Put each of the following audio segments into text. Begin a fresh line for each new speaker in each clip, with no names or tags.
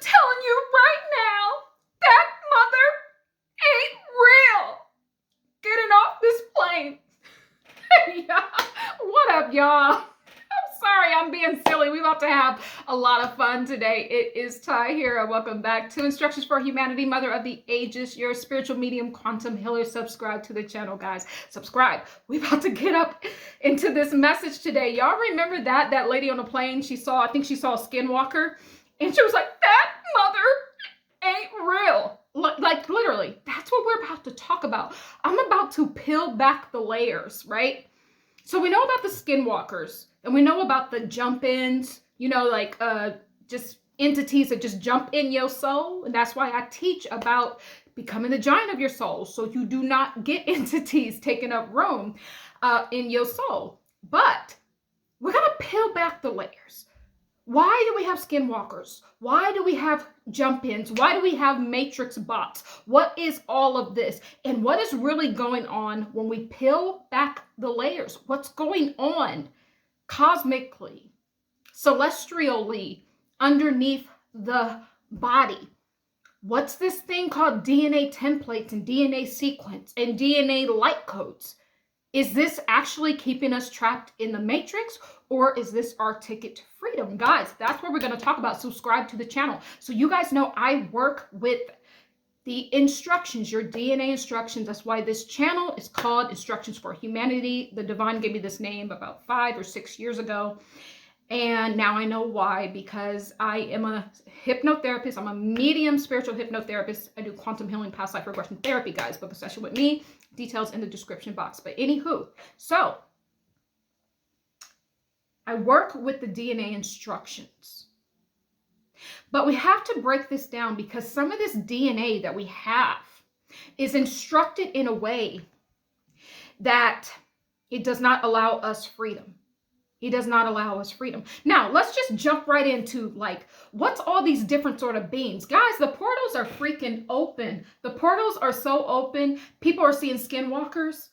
telling you right now, that mother ain't real. Getting off this plane. Hey, y'all. What up, y'all? I'm sorry, I'm being silly. We're about to have a lot of fun today. It is Tahirah. Welcome back to Instructions for Humanity, Mother of the Ages, your spiritual medium, quantum healer. Subscribe to the channel, guys. Subscribe. We're about to get up into this message today. Y'all remember that lady on the plane? I think she saw a SkinWalker, and she was like, that mother ain't real. Like literally, that's what we're about to talk about. I'm about to peel back the layers, right? So we know about the SkinWalkers, and we know about the jump-ins, just entities that just jump in your soul. And that's why I teach about becoming the giant of your soul, so you do not get entities taking up room in your soul. But we're gonna peel back the layers. Why do we have SkinWalkers? Why do we have jump-ins? Why do we have matrix bots? What is all of this? And what is really going on when we peel back the layers? What's going on cosmically, celestially, underneath the body? What's this thing called DNA templates and DNA sequence and DNA light codes? Is this actually keeping us trapped in the matrix, or is this our ticket to freedom? Guys, that's what we're going to talk about. Subscribe to the channel. So you guys know I work with the instructions, your DNA instructions. That's why this channel is called Instructions for Humanity. The divine gave me this name about 5 or 6 years ago. And now I know why, because I am a hypnotherapist. I'm a medium spiritual hypnotherapist. I do quantum healing, past life regression therapy, guys. Book a session with me. Details in the description box. But anywho, so I work with the DNA instructions. But we have to break this down, because some of this DNA that we have is instructed in a way that it does not allow us freedom. It does not allow us freedom. Now, let's just jump right into, what's all these different sort of beings? Guys, the portals are freaking open. The portals are so open. People are seeing SkinWalkers.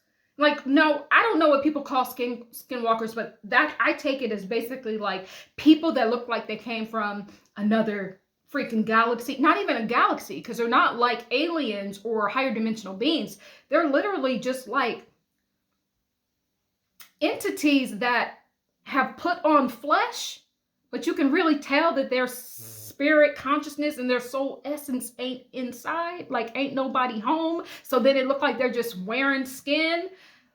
No, I don't know what people call SkinWalkers, but that I take it as basically like people that look like they came from another freaking galaxy. Not even a galaxy, because they're not like aliens or higher dimensional beings. They're literally just like entities that have put on flesh, but you can really tell that their spirit consciousness and their soul essence ain't inside, ain't nobody home. So then it looked like they're just wearing skin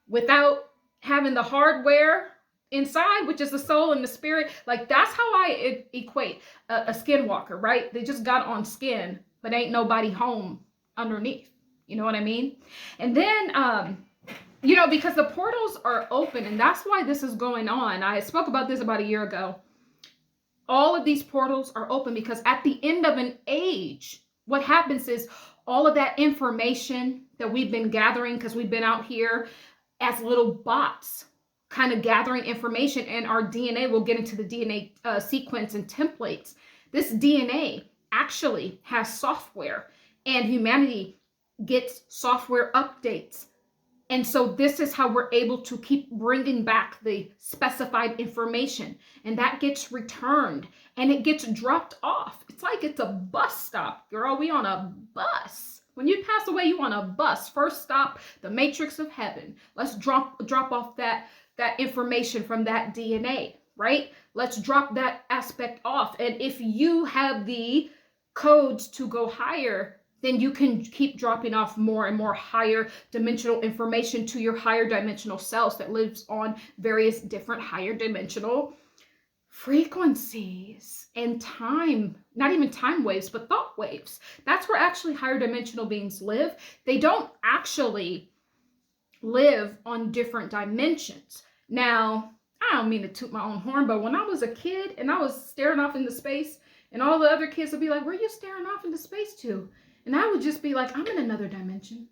without having the hardware inside, which is the soul and the spirit. That's how I equate a SkinWalker, right? They just got on skin, but ain't nobody home underneath. You know what I mean? And then, because the portals are open, and that's why this is going on. I spoke about this about a year ago. All of these portals are open because at the end of an age, what happens is all of that information that we've been gathering, because we've been out here as little bots, kind of gathering information, and our DNA, will get into the DNA sequence and templates. This DNA actually has software, and humanity gets software updates. And so this is how we're able to keep bringing back the specified information. And that gets returned and it gets dropped off. It's like it's a bus stop, girl. We on a bus. When you pass away, you on a bus. First stop, the matrix of heaven. Let's drop off that information from that DNA, right? Let's drop that aspect off. And if you have the codes to go higher, then you can keep dropping off more and more higher dimensional information to your higher dimensional selves that lives on various different higher dimensional frequencies and time, not even time waves, but thought waves. That's where actually higher dimensional beings live. They don't actually live on different dimensions. Now, I don't mean to toot my own horn, but when I was a kid and I was staring off into space, and all the other kids would be like, where are you staring off into space to? And I would just be like, I'm in another dimension.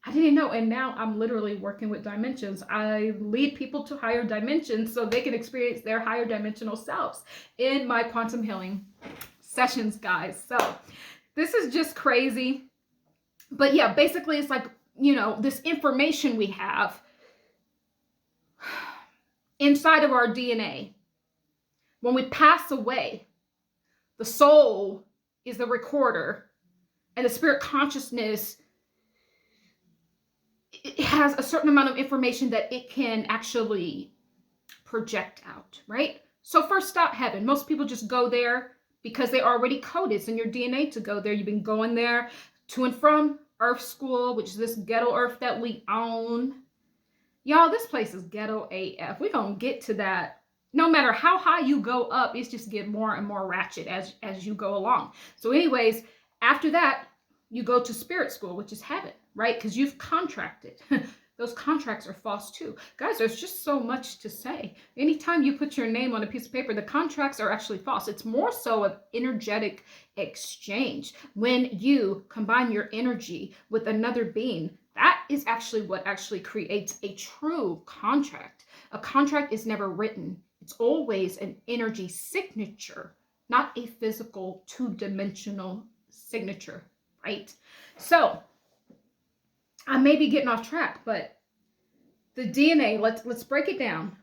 I didn't know. And now I'm literally working with dimensions. I lead people to higher dimensions so they can experience their higher dimensional selves in my quantum healing sessions, guys. So this is just crazy. But yeah, basically it's like, this information we have inside of our DNA. When we pass away, the soul is the recorder, and the spirit consciousness, it has a certain amount of information that it can actually project out, right? So first stop, heaven. Most people just go there because they already coded. It's in your DNA to go there. You've been going there to and from Earth School, which is this ghetto Earth that we own. Y'all, this place is ghetto AF. We're going to get to that. No matter how high you go up, it's just get more and more ratchet as you go along. So anyways, after that, you go to spirit school, which is heaven, right? Because you've contracted. Those contracts are false too. Guys, there's just so much to say. Anytime you put your name on a piece of paper, the contracts are actually false. It's more so an energetic exchange. When you combine your energy with another being, that is actually what actually creates a true contract. A contract is never written. It's always an energy signature, not a physical two-dimensional signature, right? So I may be getting off track, but the DNA, let's break it down.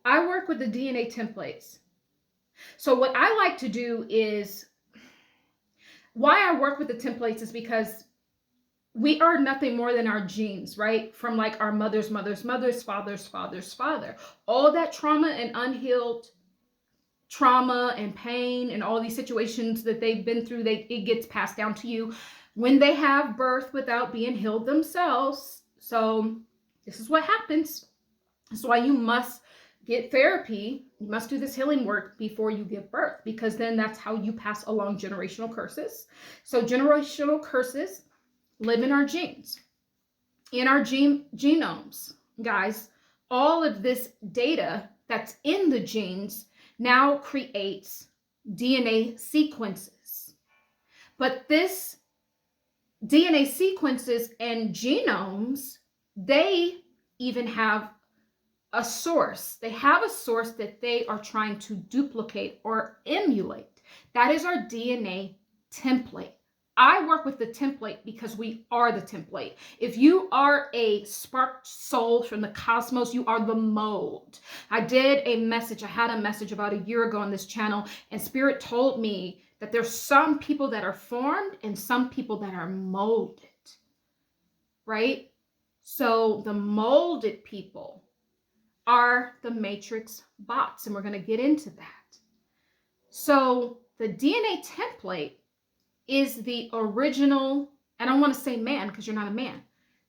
I work with the DNA templates. So what I like to do is, why I work with the templates is because we are nothing more than our genes, right? From like our mother's father. All that trauma and unhealed trauma and pain and all these situations that they've been through, it gets passed down to you when they have birth without being healed themselves. So this is what happens. That's why you must get therapy. You must do this healing work before you give birth, because then that's how you pass along generational curses. So generational curses live in our genes, in our genomes. Guys, all of this data that's in the genes now creates DNA sequences. But this DNA sequences and genomes, they even have a source. They have a source that they are trying to duplicate or emulate. That is our DNA template. I work with the template because we are the template. If you are a sparked soul from the cosmos, you are the mold. I had a message about a year ago on this channel, and Spirit told me that there's some people that are formed and some people that are molded, right? So the molded people are the matrix bots, and we're going to get into that. So the DNA template is the original, I don't want to say man because you're not a man,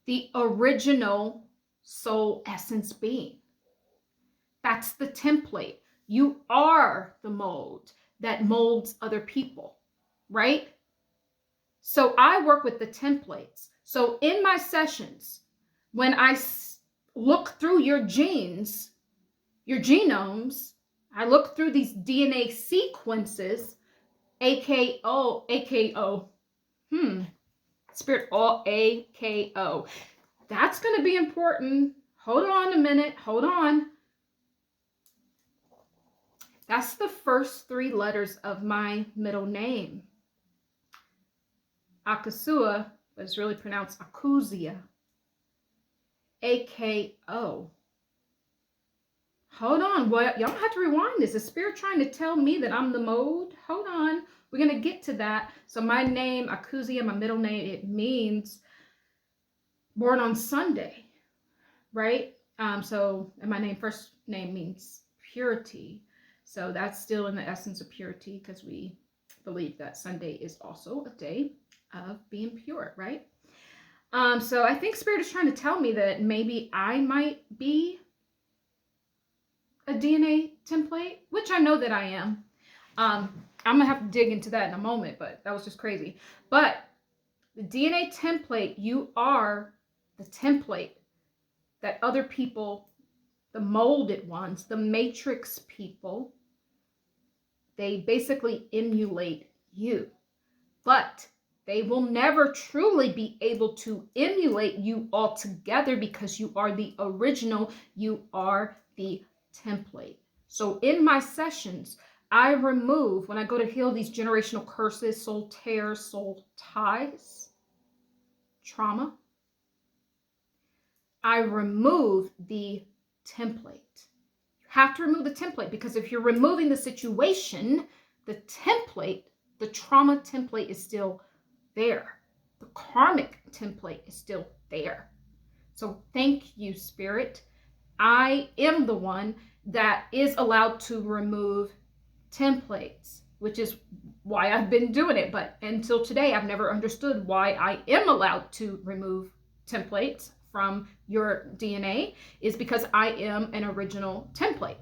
the original soul essence being. That's the template. You are the mold that molds other people, right? So I work with the templates. So in my sessions, when I look through your genes, your genomes, I look through these DNA sequences, AKO, Spirit, all AKO. That's going to be important. Hold on a minute. Hold on. That's the first three letters of my middle name. Akasua, but it's really pronounced Akuzia. AKO. Hold on. Well, y'all have to rewind this. Is Spirit trying to tell me that I'm the mode? Hold on. We're going to get to that. So my name, Akuzia, my middle name, it means born on Sunday, right? And my first name means purity. So that's still in the essence of purity, because we believe that Sunday is also a day of being pure, right? So I think Spirit is trying to tell me that maybe I might be a DNA template, which I know that I am. I'm going to have to dig into that in a moment, but that was just crazy. But the DNA template, you are the template that other people, the molded ones, the matrix people, they basically emulate you. But they will never truly be able to emulate you altogether, because you are the original, you are the template. So in my sessions, I remove, when I go to heal these generational curses, soul tears, soul ties, trauma, I remove the template. You have to remove the template, because if you're removing the situation, the template The trauma template is still there. The karmic template is still there. So thank you, Spirit. I am the one that is allowed to remove templates, which is why I've been doing it. But until today, I've never understood why I am allowed to remove templates from your DNA, is because I am an original template.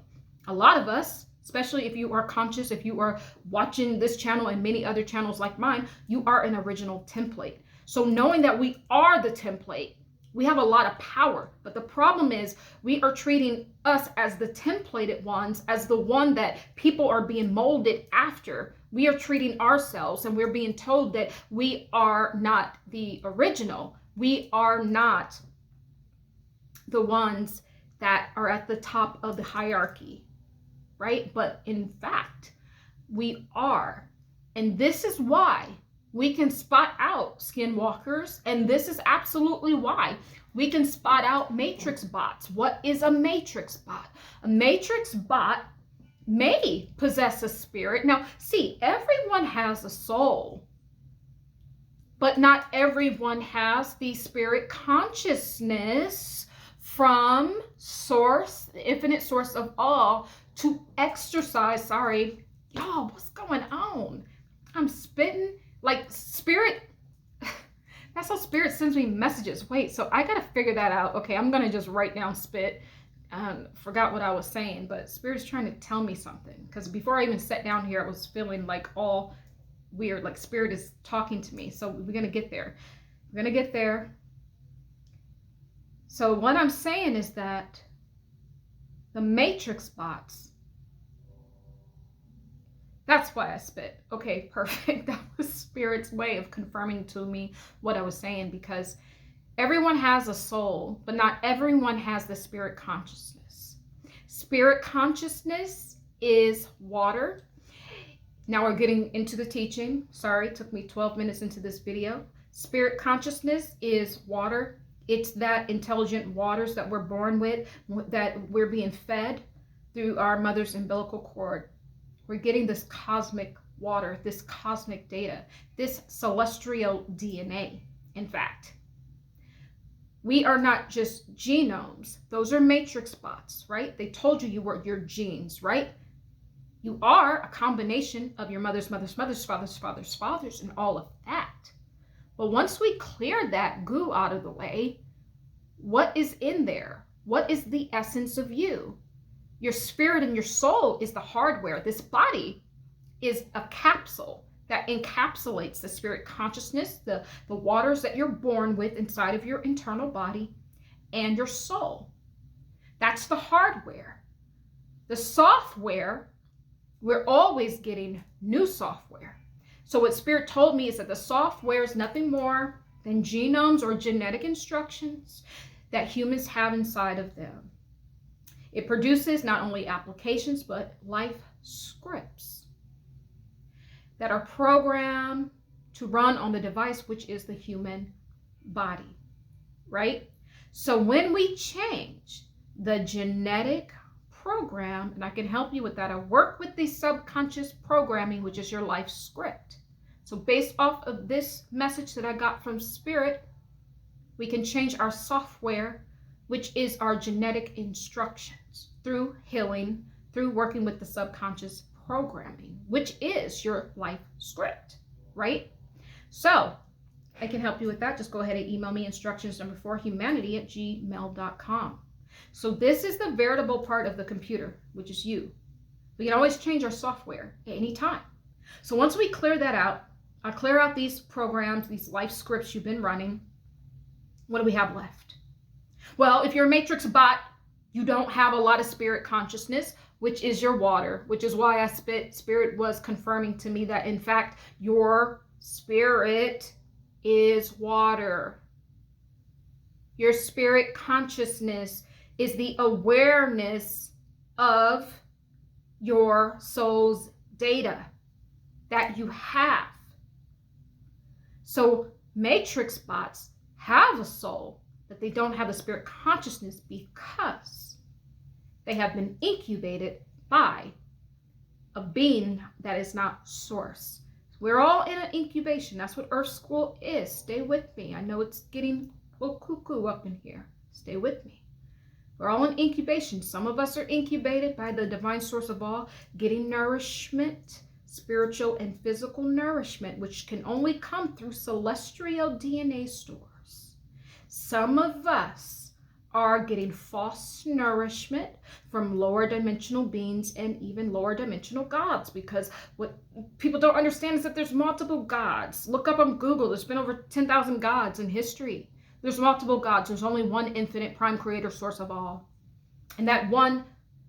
A lot of us, especially if you are conscious, if you are watching this channel and many other channels like mine, you are an original template. So knowing that we are the template, we have a lot of power. But the problem is we are treating us as the templated ones, as the one that people are being molded after. We are treating ourselves and we're being told that we are not the original. We are not the ones that are at the top of the hierarchy, right? But in fact, we are. And this is why we can spot out skinwalkers, and this is absolutely why we can spot out matrix bots. What is a matrix bot? A matrix bot may possess a spirit. Now, see, everyone has a soul, but not everyone has the spirit consciousness from source, the infinite source of all, to exercise. Sorry, y'all, what's going on? I'm spitting. Like spirit, that's how spirit sends me messages. Wait, so I gotta figure that out. Okay, I'm gonna just write down spit. Forgot what I was saying, but spirit's trying to tell me something. Because before I even sat down here, I was feeling like all weird, like spirit is talking to me. So we're gonna get there. We're gonna get there. So what I'm saying is that the matrix bots, that's why I spit. Okay, perfect. That was spirit's way of confirming to me what I was saying, because everyone has a soul, but not everyone has the spirit consciousness. Spirit consciousness is water. Now we're getting into the teaching. Sorry, it took me 12 minutes into this video. Spirit consciousness is water. It's that intelligent waters that we're born with, that we're being fed through our mother's umbilical cord. We're getting this cosmic water, this cosmic data, this celestial DNA, in fact. We are not just genomes. Those are matrix bots, right? They told you were your genes, right? You are a combination of your mother's fathers, and all of that. But once we clear that goo out of the way, what is in there? What is the essence of you? Your spirit and your soul is the hardware. This body is a capsule that encapsulates the spirit consciousness, the waters that you're born with inside of your internal body, and your soul. That's the hardware. The software, we're always getting new software. So what spirit told me is that the software is nothing more than genomes or genetic instructions that humans have inside of them. It produces not only applications, but life scripts that are programmed to run on the device, which is the human body, right? So when we change the genetic program, and I can help you with that, I work with the subconscious programming, which is your life script. So based off of this message that I got from Spirit, we can change our software, which is our genetic instructions, through healing, through working with the subconscious programming, which is your life script, right? So I can help you with that. Just go ahead and email me instructions4humanity@gmail.com. So this is the veritable part of the computer, which is you. We can always change our software at any time. So once we clear that out, I clear out these programs, these life scripts you've been running, what do we have left? Well, if you're a matrix bot, you don't have a lot of spirit consciousness, which is your water, which is why I spit. Spirit was confirming to me that, in fact, your spirit is water. Your spirit consciousness is the awareness of your soul's data that you have. So matrix bots have a soul, but they don't have a spirit consciousness because they have been incubated by a being that is not source. We're all in an incubation. That's what Earth School is. Stay with me. I know it's getting a little cuckoo up in here. Stay with me. We're all in incubation. Some of us are incubated by the divine source of all, getting nourishment, spiritual and physical nourishment, which can only come through celestial DNA stores. Some of us are getting false nourishment from lower dimensional beings and even lower dimensional gods, because what people don't understand is that there's multiple gods. Look up on Google. There's been over 10,000 gods in history. There's multiple gods. There's only one infinite prime creator source of all. And that one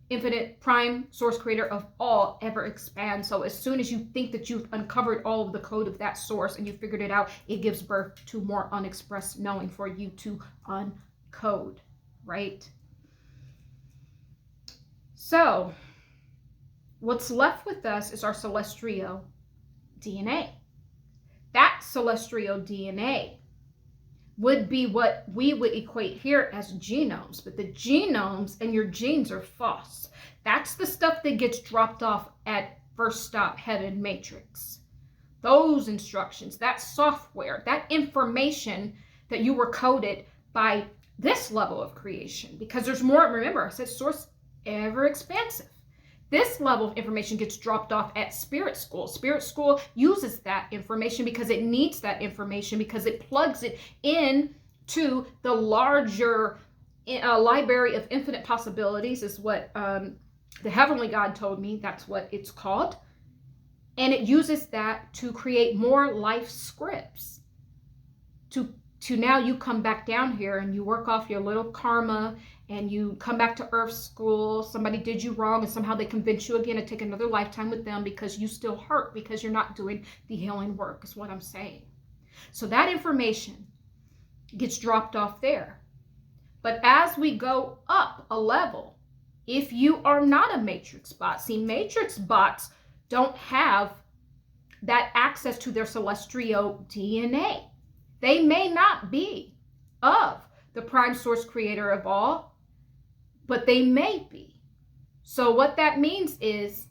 infinite prime source creator of all ever expands. So as soon as you think that you've uncovered all of the code of that source and you figured it out, it gives birth to more unexpressed knowing for you to uncode, right? So what's left with us is our celestial DNA. That celestial DNA would be what we would equate here as genomes, but the genomes and your genes are false. That's the stuff that gets dropped off at first stop heaven matrix. Those instructions, that software, that information that you were coded by this level of creation, because there's more. Remember, I said source ever expansive. This level of information gets dropped off at Spirit School. Spirit School uses that information because it needs that information, because it plugs it in to the larger library of infinite possibilities, is what the Heavenly God told me. That's what it's called. And it uses that to create more life scripts. To now you come back down here and you work off your little karma, and you come back to Earth School. Somebody did you wrong, and somehow they convince you again to take another lifetime with them because you still hurt, because you're not doing the healing work, is what I'm saying. So that information gets dropped off there. But as we go up a level, if you are not a matrix bot, see, matrix bots don't have that access to their celestial DNA. They may not be of the prime source creator of all, but they may be. So what that means is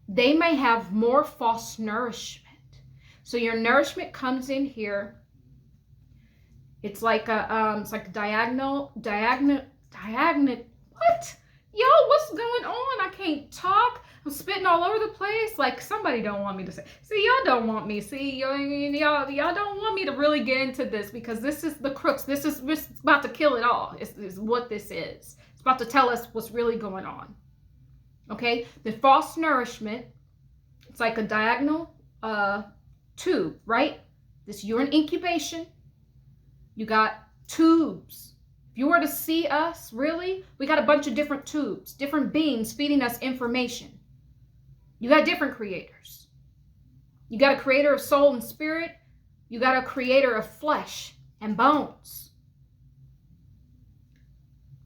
they may have more false nourishment. So your nourishment comes in here. It's like a diagonal. What? Yo, what's going on? I can't talk. I'm spitting all over the place. Like, somebody don't want me to say. See, y'all don't want me. See, y'all don't want me to really get into this, because this is the crux. This is about to kill it all. Is what this is. It's about to tell us what's really going on. Okay? The false nourishment, it's like a diagonal tube, right? You're in incubation. You got tubes. If you were to see us, really, we got a bunch of different tubes, different beings feeding us information. You got different creators. You got a creator of soul and spirit. You got a creator of flesh and bones.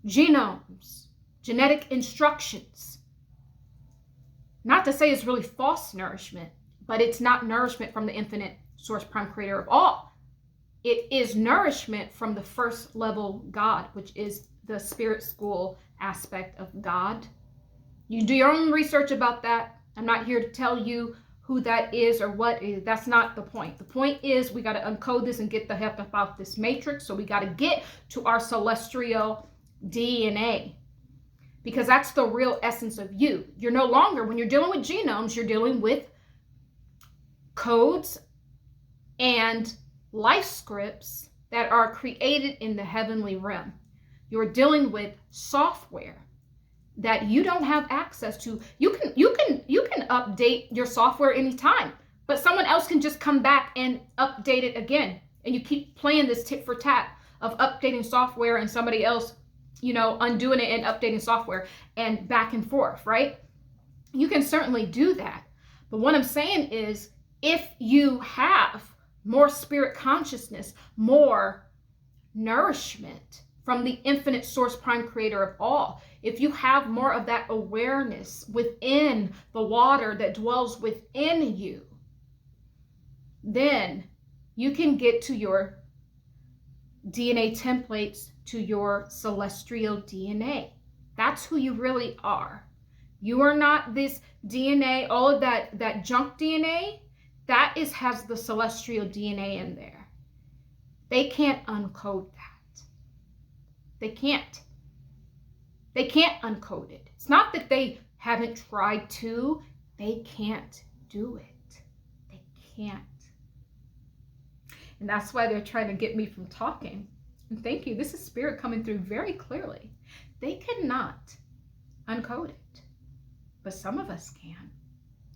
Genomes, genetic instructions. Not to say it's really false nourishment, but it's not nourishment from the infinite source prime creator of all. It is nourishment from the first level God, which is the Spirit School aspect of God. You do your own research about that. I'm not here to tell you who that is or what is. That's not the point. The point is we got to uncode this and get the heck about this matrix. So we got to get to our celestial DNA, because that's the real essence of you. You're no longer, when you're dealing with genomes, you're dealing with codes and life scripts that are created in the heavenly realm. You're dealing with software that you don't have access to. You can update your software anytime, but someone else can just come back and update it again. And you keep playing this tit for tat of updating software and somebody else, undoing it and updating software, and back and forth, right? You can certainly do that. But what I'm saying is, if you have more spirit consciousness, more nourishment from the infinite source prime creator of all, if you have more of that awareness within the water that dwells within you, then you can get to your DNA templates, to your celestial DNA. That's who you really are. You are not this DNA, all of that junk DNA. That has the celestial DNA in there. They can't uncode that. They can't. They can't uncode it. It's not that they haven't tried to. They can't do it. They can't. And that's why they're trying to get me from talking. And thank you. This is spirit coming through very clearly. They cannot uncode it. But some of us can.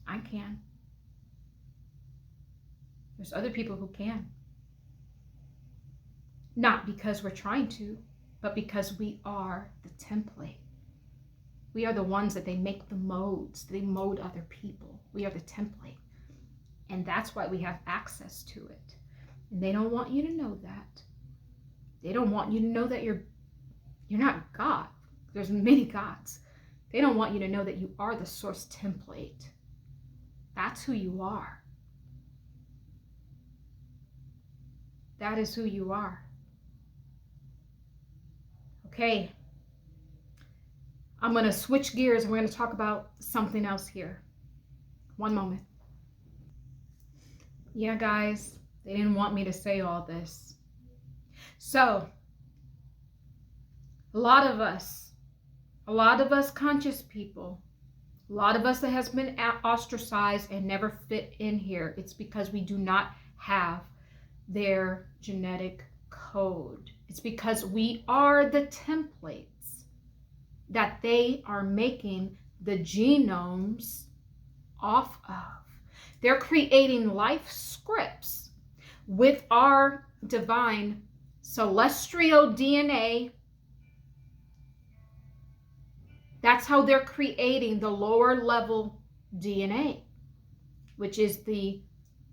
I can. There's other people who can. Not because we're trying to, but because we are the template. We are the ones that they make the modes. They mode other people. We are the template. And that's why we have access to it. And they don't want you to know that. They don't want you to know that you're not God. There's many gods. They don't want you to know that you are the source template. That's who you are. That is who you are. Okay. I'm going to switch gears and we're going to talk about something else here. One moment. Yeah, guys, they didn't want me to say all this. So, a lot of us conscious people, a lot of us that has been ostracized and never fit in here, it's because we do not have their genetic code. It's because we are the templates that they are making the genomes off of. They're creating life scripts with our divine celestial DNA. That's how they're creating the lower level DNA, which is the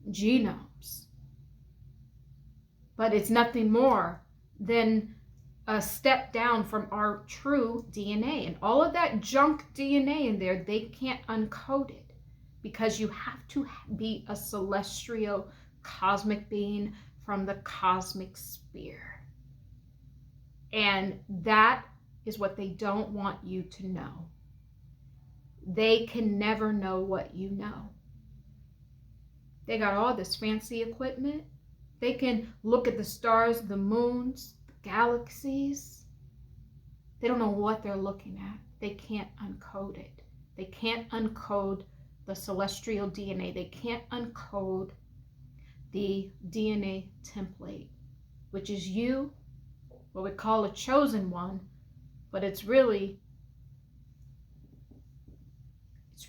genomes. But it's nothing more than a step down from our true DNA. And all of that junk DNA in there, they can't uncode it because you have to be a celestial cosmic being from the cosmic sphere. And that is what they don't want you to know. They can never know what you know. They got all this fancy equipment. They can look at the stars, the moons, the galaxies. They don't know what they're looking at. They can't uncode it. They can't uncode the celestial DNA. They can't uncode the DNA template, which is you, what we call a chosen one, but it's really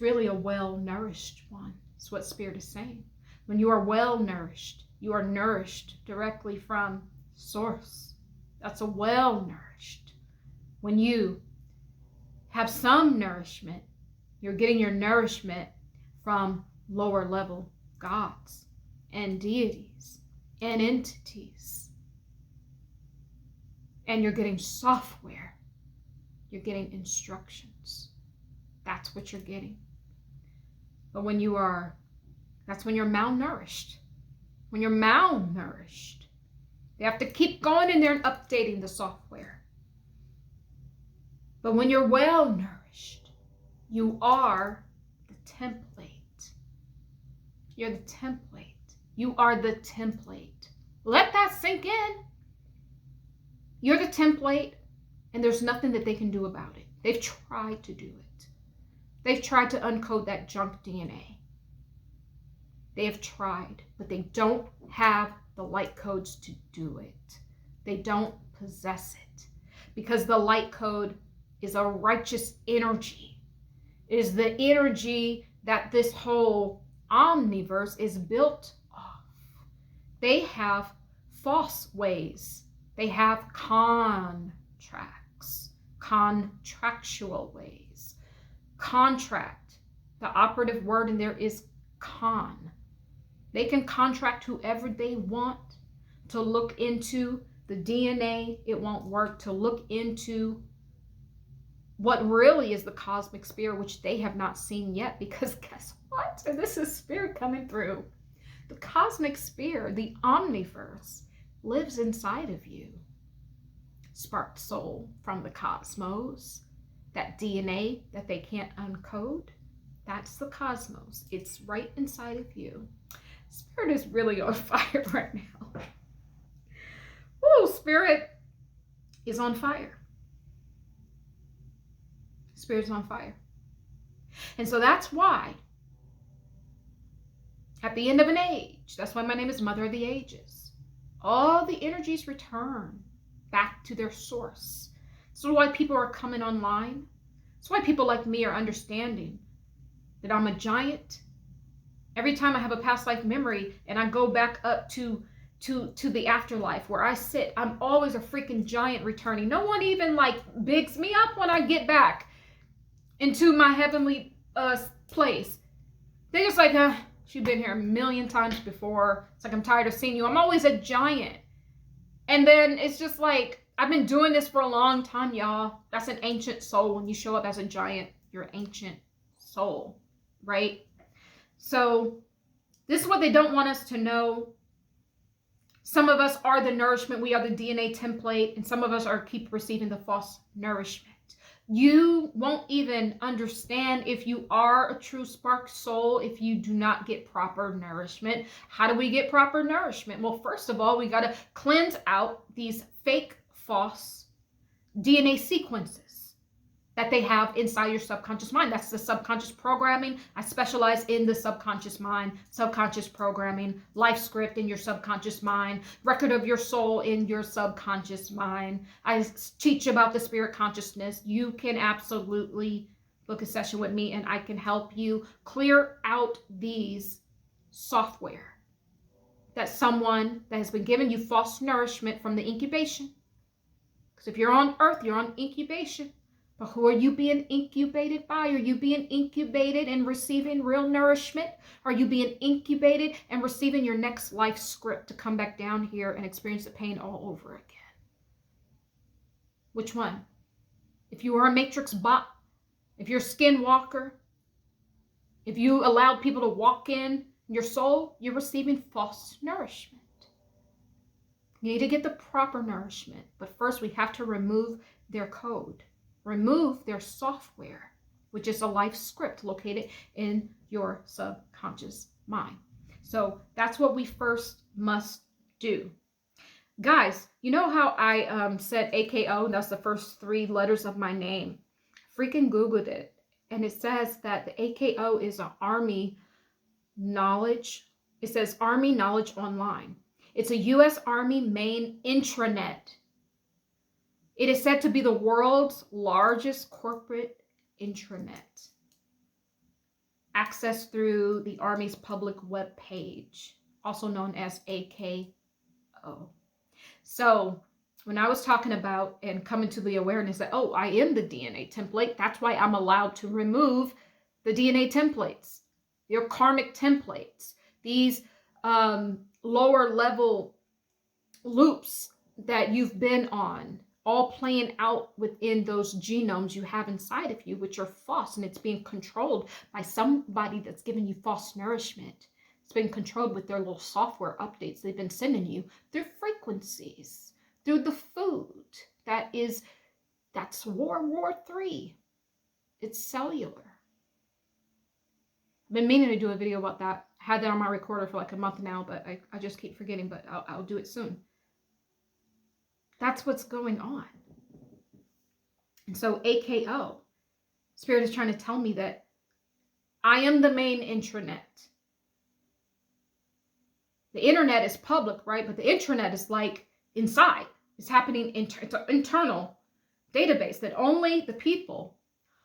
a well-nourished one. It's what Spirit is saying. When you are well-nourished, you are nourished directly from Source. That's a well-nourished. When you have some nourishment, you're getting your nourishment from lower level gods and deities and entities. And you're getting software. You're getting instructions. That's what you're getting. But that's when you're malnourished. When you're malnourished, they have to keep going in there and updating the software. But when you're well nourished, you are the template. You're the template. You are the template. Let that sink in. You're the template, and there's nothing that they can do about it. They've tried to do it. They've tried to uncode that junk DNA. They have tried, but they don't have the light codes to do it. They don't possess it because the light code is a righteous energy. It is the energy that this whole omniverse is built off. They have false ways. They have contractual ways. Contract, the operative word in there is con. They can contract whoever they want to look into the DNA. It won't work. To look into what really is the cosmic sphere, which they have not seen yet, because guess what? And this is Spirit coming through. The cosmic sphere, the omniverse, lives inside of you. Spark soul from the cosmos, that DNA that they can't uncode, that's the cosmos. It's right inside of you. Spirit is really on fire right now. Woo, Spirit is on fire. Spirit's on fire. And so that's why at the end of an age, that's why my name is Mother of the Ages, all the energies return back to their source. So why people are coming online. That's why people like me are understanding that I'm a giant. Every time I have a past life memory and I go back up to the afterlife where I sit, I'm always a freaking giant returning. No one even like bigs me up when I get back into my heavenly place. They just like, she's been here a million times before. It's like, I'm tired of seeing you. I'm always a giant. And then it's just like, I've been doing this for a long time, y'all. That's an ancient soul. When you show up as a giant, you're an ancient soul, right? So this is what they don't want us to know. Some of us are the nourishment. We are the DNA template. And some of us keep receiving the false nourishment. You won't even understand if you are a true spark soul if you do not get proper nourishment. How do we get proper nourishment? Well, first of all, we got to cleanse out these fake, false DNA sequences that they have inside your subconscious mind. That's the subconscious programming. I specialize in the subconscious mind, subconscious programming, life script in your subconscious mind, record of your soul in your subconscious mind. I teach about the spirit consciousness. You can absolutely book a session with me and I can help you clear out these software that someone that has been giving you false nourishment from the incubation. Because if you're on earth, you're on incubation. But who are you being incubated by? Are you being incubated and receiving real nourishment? Are you being incubated and receiving your next life script to come back down here and experience the pain all over again? Which one? If you are a matrix bot, if you're a SkinWalker, if you allowed people to walk in your soul, you're receiving false nourishment. You need to get the proper nourishment. But first we have to remove their code. Remove their software, which is a life script located in your subconscious mind. So that's what we first must do. Guys, you know how I said AKO, that's the first 3 letters of my name. Freaking Googled it. And it says that the AKO is an Army knowledge. It says Army Knowledge Online. It's a U.S. Army main intranet. It is said to be the world's largest corporate intranet. Accessed through the Army's public web page, also known as AKO. So when I was talking about and coming to the awareness that, oh, I am the DNA template, that's why I'm allowed to remove the DNA templates, your karmic templates, these lower level loops that you've been on, all playing out within those genomes you have inside of you, which are false, and it's being controlled by somebody that's giving you false nourishment. It's been controlled with their little software updates they've been sending you through frequencies, through the food that's World War III. It's cellular. I've been meaning to do a video about that. I had that on my recorder for like a month now, but I just keep forgetting, but I'll do it soon. That's what's going on. And so AKO, Spirit is trying to tell me that I am the main intranet. The internet is public, right? But the intranet is like inside. It's happening, it's an internal database that only the people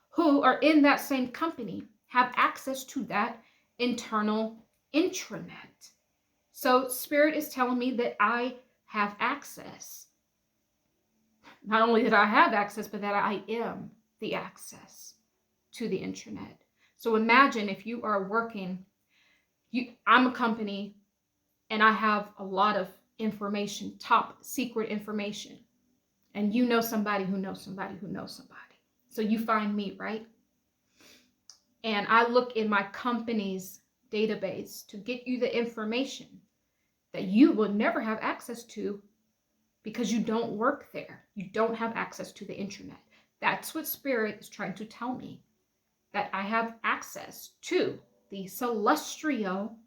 who are in that same company have access to that internal intranet. So Spirit is telling me that I have access. Not only that I have access, but that I am the access to the intranet. So imagine if you are working, I'm a company and I have a lot of information, top secret information. And you know somebody who knows somebody who knows somebody. So you find me, right? And I look in my company's database to get you the information that you will never have access to because you don't work there. You don't have access to the intranet. That's what Spirit is trying to tell me, that I have access to the celestial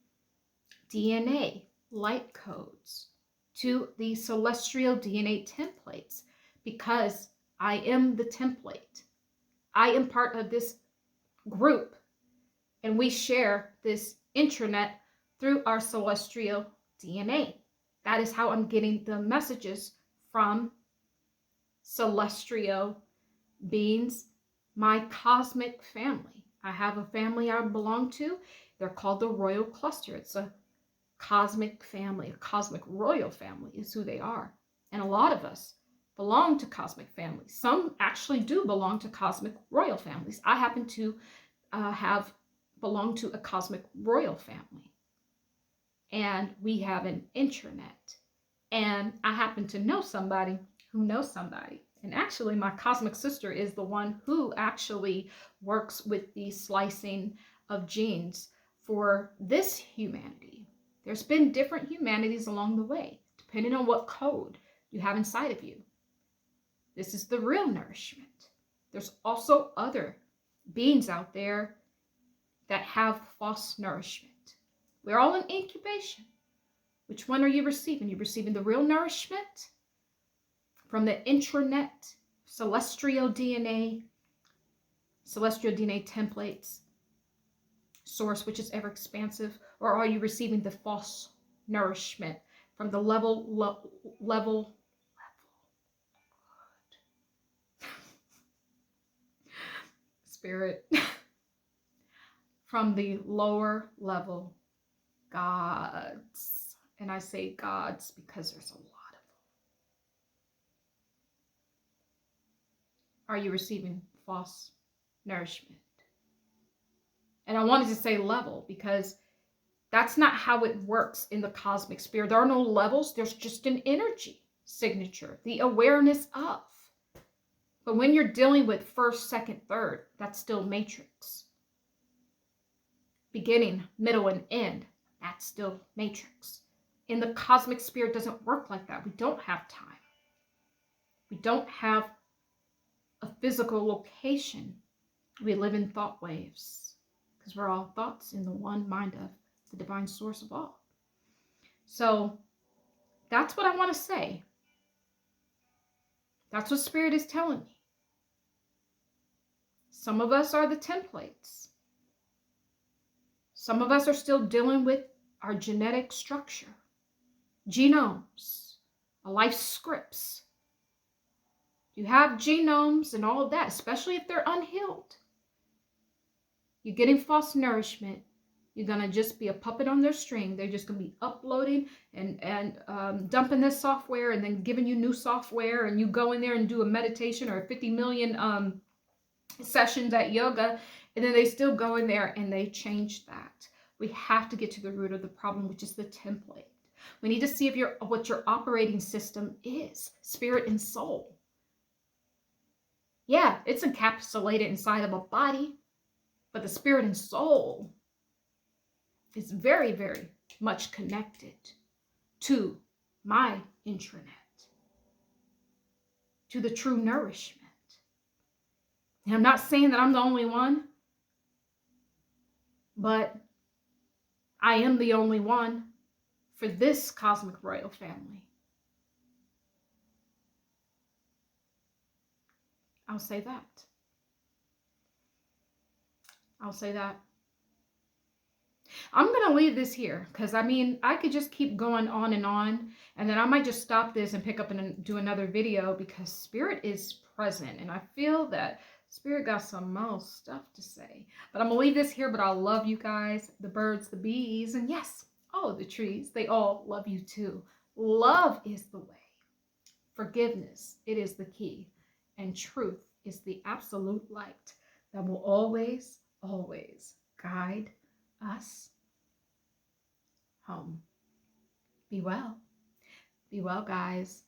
DNA light codes to the celestial DNA templates, because I am the template. I am part of this group, and we share this intranet through our celestial DNA. That is how I'm getting the messages from celestial beings, my cosmic family. I have a family I belong to. They're called the Royal Cluster. It's a cosmic family, a cosmic royal family is who they are. And a lot of us belong to cosmic families. Some actually do belong to cosmic royal families. I happen to have belonged to a cosmic royal family. And we have an intranet. And I happen to know somebody who knows somebody. And actually, my cosmic sister is the one who actually works with the slicing of genes for this humanity. There's been different humanities along the way, depending on what code you have inside of you. This is the real nourishment. There's also other beings out there that have false nourishment. We're all in incubation. Which one are you receiving? You're receiving the real nourishment from the intranet, celestial DNA templates, source, which is ever expansive, or are you receiving the false nourishment from the level spirit, from the lower level gods? And I say gods because there's a lot of them. Are you receiving false nourishment? And I wanted to say level because that's not how it works in the cosmic sphere. There are no levels. There's just an energy signature, the awareness of. But when you're dealing with first, second, third, that's still matrix. Beginning, middle, and end, that's still matrix. In the cosmic sphere, it doesn't work like that. We don't have time. We don't have a physical location. We live in thought waves because we're all thoughts in the one mind of the divine source of all. So that's what I want to say. That's what Spirit is telling me. Some of us are the templates. Some of us are still dealing with our genetic structure, genomes, our life scripts. You have genomes and all of that, especially if they're unhealed. You're getting false nourishment. You're going to just be a puppet on their string. They're just going to be uploading and dumping this software and then giving you new software, and you go in there and do a meditation or 50 million sessions at yoga, and then they still go in there and they change that. We have to get to the root of the problem, which is the template. We need to see if what your operating system is, spirit and soul. Yeah, it's encapsulated inside of a body, but the spirit and soul is very, very much connected to my intranet, to the true nourishment. And I'm not saying that I'm the only one, but I am the only one for this cosmic royal family. I'll say that. I'll say that. I'm going to leave this here because, I mean, I could just keep going on, and then I might just stop this and pick up and do another video because Spirit is present, and I feel that Spirit got some more stuff to say. But I'm going to leave this here, but I love you guys, the birds, the bees, and yes, all of the trees. They all love you too. Love is the way. Forgiveness, it is the key. And truth is the absolute light that will always, always guide us home. Be well. Be well, guys.